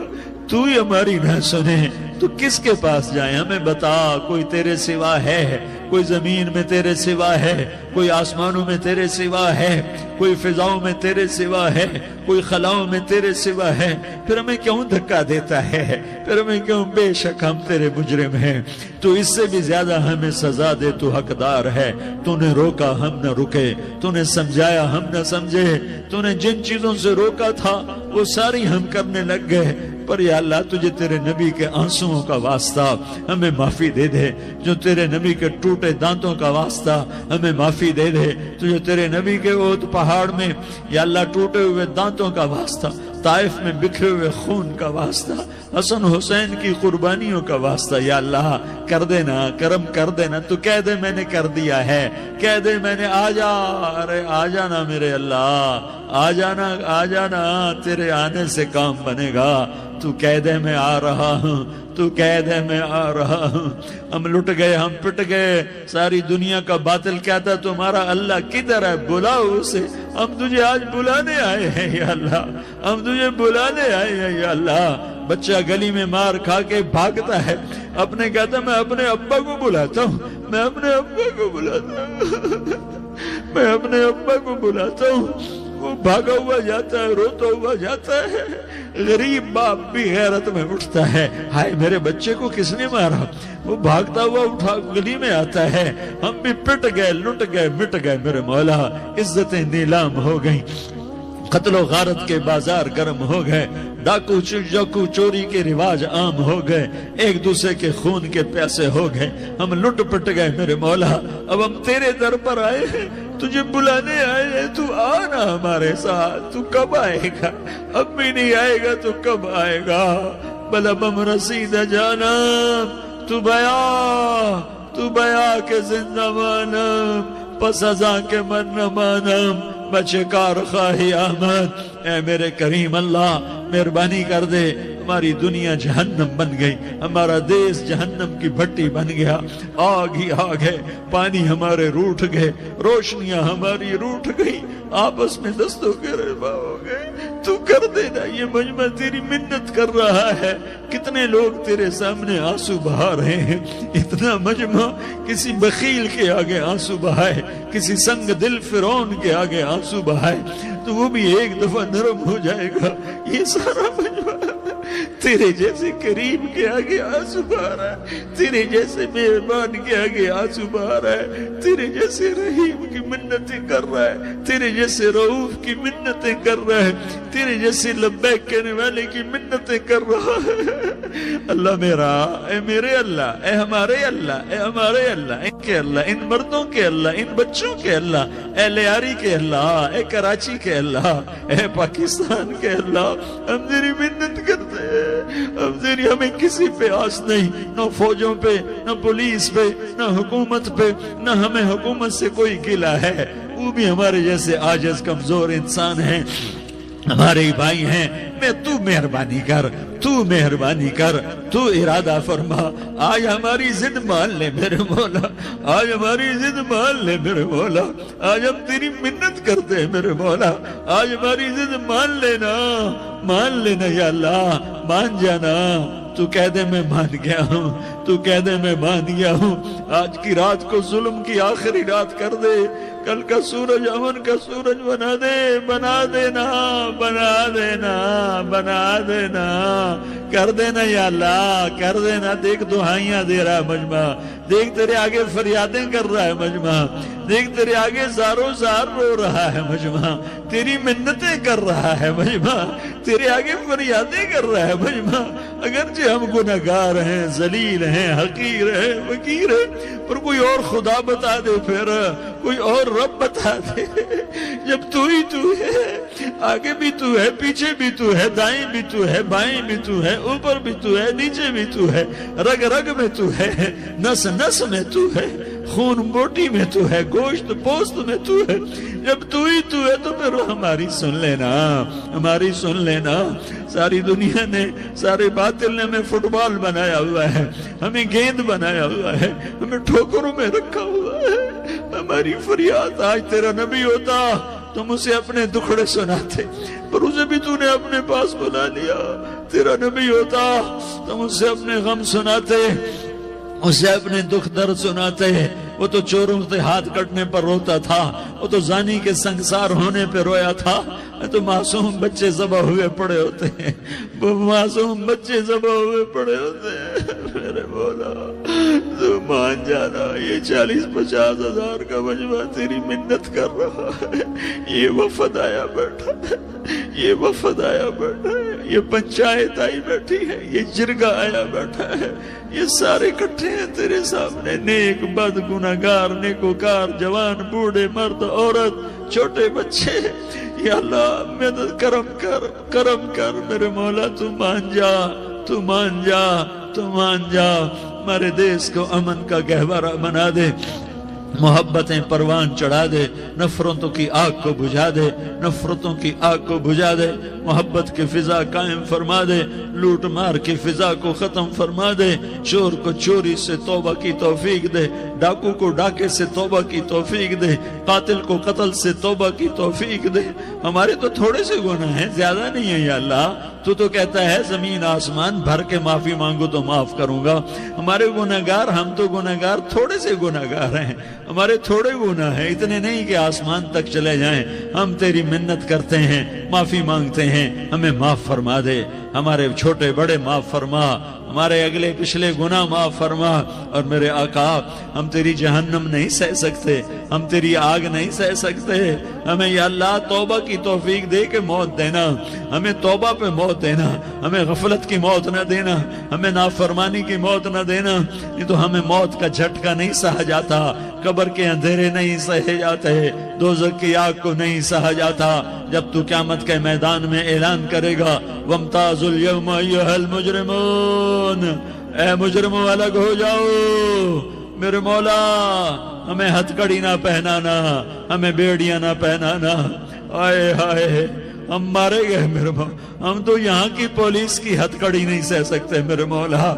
تو ہی ہماری نہ سنے تو کس کے پاس جائیں؟ ہمیں بتا، کوئی تیرے سوا ہے؟ کوئی زمین میں تیرے سوا ہے؟ کوئی آسمانوں میں تیرے سوا ہے؟ کوئی فضاؤں میں تیرے سوا ہے؟ کوئی خلاؤں میں تیرے سوا ہے؟ پھر ہمیں کیوں دھکا دیتا ہے؟ پھر ہمیں کیوں؟ بے شک ہم تیرے مجرم ہیں، تو اس سے بھی زیادہ ہمیں سزا دے، تو حقدار ہے۔ تو نے روکا ہم نہ رکے، تو نے سمجھایا ہم نہ سمجھے، تو نے جن چیزوں سے روکا تھا وہ ساری ہم کرنے لگ گئے، پر یا اللہ تجھے تیرے نبی کے آنسوؤں کا واسطہ ہمیں معافی دے دے، جو تیرے نبی کے ٹوٹے دانتوں کا واسطہ ہمیں معافی دے دے، تجھے تیرے نبی کے احد پہاڑ میں یا اللہ ٹوٹے ہوئے دانتوں کا واسطہ، طائف میں بکھرے ہوئے خون کا واسطہ، حسن حسین کی قربانیوں کا واسطہ، یا اللہ کر دینا، کرم کر دینا۔ تو کہہ دے میں نے کر دیا ہے، کہہ دے میں نے، آ جا، ارے آ جانا میرے اللہ، آ جانا، آ جانا، تیرے آنے سے کام بنے گا۔ تو کہہ دے میں آ رہا ہوں، تو کہہ دے میں آ رہا ہوں۔ ہم لٹ گئے، ہم پٹ گئے، ساری دنیا کا باطل کہتا تمہارا اللہ کدھر ہے، بلاؤ اسے، ہم تجھے آج بلانے آئے ہیں یا اللہ، ہم تجھے بلانے آئے ہیں یا اللہ۔ بچہ گلی میں مار کھا کے بھاگتا ہے، اپنے کہتا میں اپنے ابا کو بلاتا ہوں، میں اپنے ابا کو بلاتا ہوں، میں اپنے ابا کو بلاتا ہوں، وہ بھاگا ہوا جاتا ہے، روتا ہوا جاتا ہے۔ غریب باپ بھی غیرت میں اٹھتا ہے، ہائے میرے بچے کو کس نے مارا، وہ بھاگتا ہوا اٹھا گلی میں آتا ہے۔ ہم بھی پٹ گئے، لٹ گئے، مٹ گئے میرے مولا، عزتیں نیلام ہو گئیں، قتل و غارت کے بازار گرم ہو گئے، ڈاکو چوری کے رواج عام ہو گئے، ایک دوسرے کے خون کے پیاسے ہو گئے، ہم لٹ پٹ گئے میرے مولا۔ اب ہم تیرے در پر آئے ہیں، تجھے بلانے آئے ہیں، تو آنا ہمارے ساتھ۔ تو کب آئے گا؟ اب بھی نہیں آئے گا تو کب آئے گا؟ بلا بم رسید جانا، تو بیا کے زندہ مانم، پس ازاں کے من نہ مانم، بچے کار خواہی آمد۔ اے میرے کریم اللہ مہربانی کر دے، ہماری دنیا جہنم بن گئی، ہمارا دیس جہنم کی بھٹی بن گیا، آگ ہی آگ ہے، پانی ہمارے روٹھ گئے، روشنیاں ہماری روٹھ گئی، آپس میں دستوں کے رفا ہو گئے۔ تو کر دینا، یہ مجمع تیری منت کر رہا ہے، کتنے لوگ تیرے سامنے آنسو بہا رہے ہیں، اتنا مجمع کسی بخیل کے آگے آنسو بہائے، کسی سنگ دل فرعون کے آگے آنسو بہائے تو وہ بھی ایک دفعہ نرم ہو جائے گا۔ یہ سارا مجمع تیرے جیسے کریم کے آگے آنسو بہا رہا ہے، تیرے جیسے مہربان کے آگے آنسو بہا رہا ہے، تیرے جیسے رحیم کی منتیں کر رہا ہے، تیرے جیسے رؤوف کی منتیں کر رہا ہے، تیرے جیسے لبیک کہنے والے کی منتیں کر رہا ہے۔ اللہ میرا، اے میرے اللہ، اے ہمارے اللہ، اے ہمارے اللہ، ان کے اللہ، ان مردوں کے اللہ، ان بچوں کے اللہ، اے لیاری کے اللہ، اے کراچی کے اللہ، اے پاکستان کے اللہ، ہم تیری منت کرتے ہیں، ہم تیری، ہمیں کسی پہ آس نہیں، نہ فوجوں پہ، نہ پولیس پہ، نہ حکومت پہ، نہ ہمیں حکومت سے کوئی گلہ ہے، وہ بھی ہمارے جیسے عاجز کمزور انسان ہیں، ہمارے بھائی ہیں۔ میں تو مہربانی کر، تو مہربانی کر، تو ارادہ فرما، آج ہماری ضد مان لے میرے مولا، آج ہماری ضد مان لے میرے مولا، آج ہم تیری منت کرتے ہیں میرے مولا، آج ہماری ضد مان لینا یا اللہ، مان جانا۔ تو کہہ دے میں مان گیا ہوں، تو کہہ دے میں مان گیا ہوں، آج کی رات کو ظلم کی آخری رات کر دے، کل کا سورج امن کا سورج بنا دے، بنا دینا، بنا دینا، بنا دینا، کر دینا یا اللہ، کر دینا۔ دیکھ دعائیاں دے رہا ہے مجمع، دیکھ تیرے آگے فریادیں کر رہا ہے مجمع، دیکھ تیرے آگے زارو زار رو رہا ہے مجمع، تیری منتیں کر رہا ہے مجمع، تیرے آگے فریادیں کر رہا ہے مجمع۔ اگرچہ ہم گناہگار ہیں، ذلیل ہیں، حقیر ہیں، فقیر ہیں، پر کوئی اور خدا بتا دے، پھر کوئی اور رب بتا دے۔ جب تو ہی تو ہے، آگے بھی تو ہے، پیچھے بھی تو ہے، دائیں بھی تو ہے، بائیں بھی تو ہے، اوپر بھی تو ہے، نیچے بھی تو ہے، رگ رگ میں تو ہے، نس نس میں تو ہے، خون بوٹی میں تو ہے، گوشت پوست میں تو ہے۔ جب تو ہی تو ہے تو پھر ہماری سن لینا، ہماری سن لینا۔ ساری دنیا نے، سارے باطل نے ہمیں فٹ بال بنایا ہوا ہے، ہمیں گیند بنایا ہوا ہے، ہمیں ٹھوکروں میں رکھا ہوا ہے۔ ہماری فریاد آج تیرا نبی ہوتا تم اسے اپنے دکھڑے سناتے، پر اسے بھی تو نے اپنے پاس بلا لیا۔ تیرا نبی ہوتا تم اسے اپنے غم سناتے، اسے اپنے دکھ درد سناتے۔ وہ تو چوروں سے ہاتھ کٹنے پر روتا تھا، وہ تو زانی کے سنگسار ہونے پہ رویا تھا۔ تو معصوم بچے ذبح ہوئے پڑے ہوتے ہیں، وہ معصوم بچے ذبح ہوئے پڑے ہوتے ہیں۔ میرے مولا تو مان جانا، یہ 40-50 ہزار کا مجمع تیری منت کر رہا ہے، یہ وفد آیا بیٹھا ہے، یہ وفد آیا بیٹھا ہے، یہ پنچایت آئی بیٹھی ہے، یہ جرگہ آیا بیٹھا ہے، یہ سارے اکٹھے ہیں تیرے سامنے، نیک بد گناہگار نیکوکار، جوان بوڑھے مرد عورت چھوٹے بچے۔ یا اللہ مدد کرم کر، کرم کر میرے مولا، تو مان جا، تو مان جا، تو مان جا۔ ہمارے دیس کو امن کا گہوارہ بنا دے، محبتیں پروان چڑھا دے، نفرتوں کی آگ کو بجھا دے، نفرتوں کی آگ کو بجھا دے، محبت کی فضا قائم فرما دے، لوٹ مار کی فضا کو ختم فرما دے، چور کو چوری سے توبہ کی توفیق دے، ڈاکو کو ڈاکے سے توبہ کی توفیق دے، قاتل کو قتل سے توبہ کی توفیق دے۔ ہمارے تو تھوڑے سے گناہ ہیں، زیادہ نہیں ہے یا اللہ۔ تو کہتا ہے زمین آسمان بھر کے معافی مانگو تو معاف کروں گا۔ ہمارے گناہگار، ہم تو گناہگار تھوڑے سے گناہگار ہیں، ہمارے تھوڑے گناہ ہیں، اتنے نہیں کہ آسمان تک چلے جائیں۔ ہم تیری منت کرتے ہیں، معافی مانگتے ہیں، ہمیں معاف فرما دے، ہمارے چھوٹے بڑے معاف فرما، ہمارے اگلے پچھلے گناہ معاف فرما۔ اور میرے آقا ہم تیری جہنم نہیں سہ سکتے، ہم تیری آگ نہیں سہ سکتے، ہمیں یا اللہ توبہ کی توفیق دے کے موت دینا، ہمیں توبہ پہ موت دینا، ہمیں غفلت کی موت نہ دینا، ہمیں نافرمانی کی موت نہ دینا۔ یہ تو ہمیں موت کا جھٹکا نہیں سہا جاتا، قبر کے اندھیرے نہیں سہے جاتے، دوزخ کی آگ کو نہیں سہا جاتا۔ جب تو قیامت کے میدان میں اعلان کرے گا وَامْتَازُوا الْيَوْمَ أَيُّهَا الْمُجْرِمُونَ، اے مجرموں الگ ہو جاؤ۔ میرے مولا ہمیں ہتھ کڑی نہ پہنانا، ہمیں بیڑیاں نہ پہنانا۔ آئے ہائے ہم مارے گئے میرے مولا، ہم تو یہاں کی پولیس کی ہتھ کڑی نہیں سہ سکتے میرے مولا،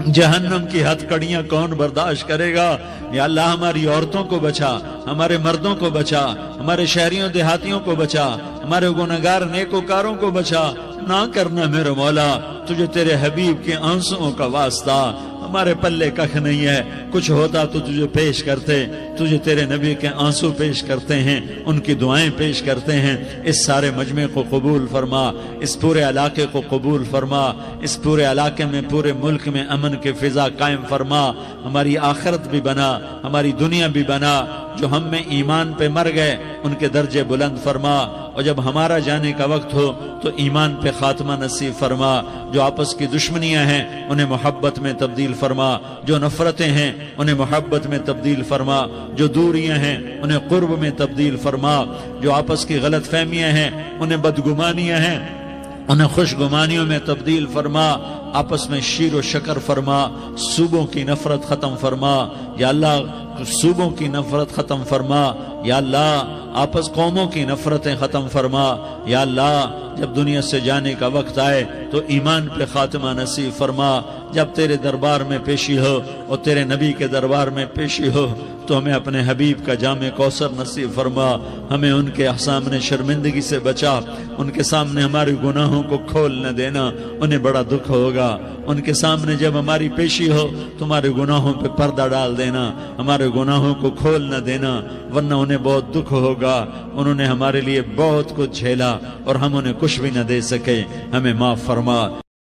جہنم کی ہتھ کڑیاں کون برداشت کرے گا؟ یا اللہ ہماری عورتوں کو بچا، ہمارے مردوں کو بچا، ہمارے شہریوں دیہاتیوں کو بچا، ہمارے گناہگار نیکوکاروں کو بچا۔ نہ کرنا میرے مولا، تجھے تیرے حبیب کے آنسوؤں کا واسطہ، ہمارے پلے کخ نہیں ہے، کچھ ہوتا تو تجھے پیش کرتے، تجھے تیرے نبی کے آنسو پیش کرتے ہیں، ان کی دعائیں پیش کرتے ہیں۔ اس سارے مجمع کو قبول فرما، اس پورے علاقے کو قبول فرما، اس پورے علاقے میں، پورے ملک میں امن کی فضا قائم فرما، ہماری آخرت بھی بنا، ہماری دنیا بھی بنا۔ جو ہم میں ایمان پہ مر گئے ان کے درجے بلند فرما، اور جب ہمارا جانے کا وقت ہو تو ایمان پہ خاتمہ نصیب فرما۔ جو آپس کی دشمنیاں ہیں انہیں محبت میں تبدیل فرما، جو نفرتیں ہیں انہیں محبت میں تبدیل فرما، جو دوریاں ہیں انہیں قرب میں تبدیل فرما، جو آپس کی غلط فہمیاں ہیں انہیں بدگمانیاں ہیں انہیں خوش گمانیوں میں تبدیل فرما، آپس میں شیر و شکر فرما، صوبوں کی نفرت ختم فرما یا اللہ، صوبوں کی نفرت ختم فرما یا اللہ، آپس قوموں کی نفرتیں ختم فرما یا اللہ۔ جب دنیا سے جانے کا وقت آئے تو ایمان پہ خاتمہ نصیب فرما۔ جب تیرے دربار میں پیشی ہو اور تیرے نبی کے دربار میں پیشی ہو تو ہمیں اپنے حبیب کا جام کوثر نصیب فرما، ہمیں ان کے سامنے شرمندگی سے بچا، ان کے سامنے ہمارے گناہوں کو کھول نہ دینا، انہیں بڑا دکھ ہوگا۔ ان کے سامنے جب ہماری پیشی ہو تمہارے گناہوں پہ پردہ ڈال دینا، ہمارے گناہوں کو کھول نہ دینا، ورنہ انہیں بہت دکھ ہوگا۔ انہوں نے ہمارے لیے بہت کچھ جھیلا اور ہم انہیں کچھ بھی نہ دے سکے، ہمیں معاف فرما۔